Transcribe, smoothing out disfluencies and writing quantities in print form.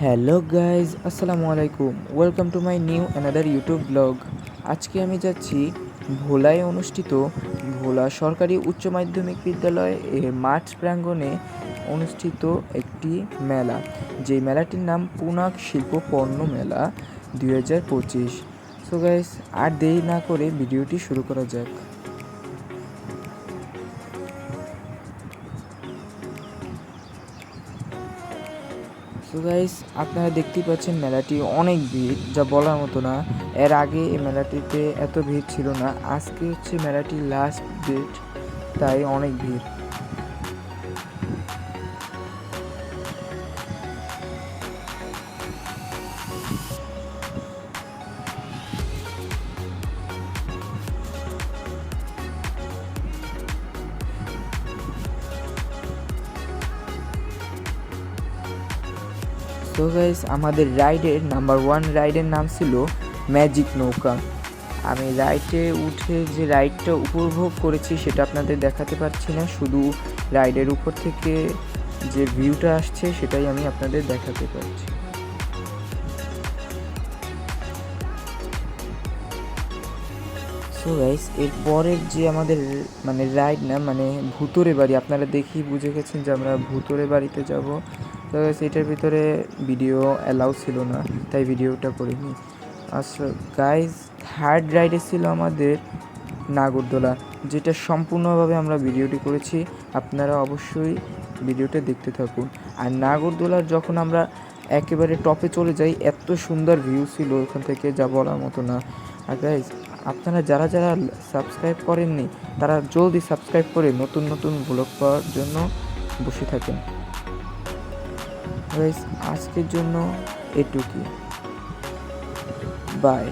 Hello guys, আসসালামু আলাইকুম। Welcome to my new another YouTube blog. আজকে আমি যাচ্ছি ভোলায় অনুষ্ঠিত ভোলা সরকারি উচ্চ মাধ্যমিক বিদ্যালয় এর মাঠ প্রাঙ্গণে অনুষ্ঠিত একটি মেলা, যেই মেলাটির নাম পুনাক শিল্প পণ্য মেলা 2025। সো গাইজ, আর দেরি না করে ভিডিওটি শুরু করা যাক। সো গাইস, আপনারা দেখতেই পাচ্ছেন মেলাটি অনেক ভিড়, যা বলার মতো না। এর আগে এই মেলাটিতে এত ভিড় ছিল না। আজকে হচ্ছে মেলাটির লাস্ট ডেট, তাই অনেক ভিড়। সো গাইস, আমাদের রাইডের নাম্বার 1 রাইডের নাম ছিল ম্যাজিক নৌকা। আমি রাইডে উঠে যে রাইডটা উপভোগ করেছি সেটা আপনাদের দেখাতে পারছি না, শুধু রাইডের উপর থেকে যে ভিউটা আসছে সেটাই আমি আপনাদের দেখাতে পারছি। সো গাইস, এর পরের যে আমাদের রাইড না ভূতরে বাড়ি, আপনারা দেখেই বুঝে গেছেন যে আমরা ভূতরে বাড়িতে যাব। তো গাইস, এটার ভিতরে ভিডিও অ্যালাউ ছিল না, তাই ভিডিওটা করিনি। আচ্ছা গাইস, থার্ড রাইডে ছিল আমাদের নাগরদোলা, যেটা সম্পূর্ণভাবে আমরা ভিডিওটি করেছি। আপনারা অবশ্যই ভিডিওটা দেখতে থাকুন। আর নাগরদোলার যখন আমরা একেবারে টপে চলে যাই, এত সুন্দর ভিউ ছিল ওখান থেকে, যা বলার মতো না। আর গাইস, আপনারা যারা যারা সাবস্ক্রাইব করেননি তারা জলদি সাবস্ক্রাইব করে নতুন নতুন ব্লগ পাওয়ার জন্য বসে থাকেন। গাইস, আজকের জন্য এটুকুই। বাই।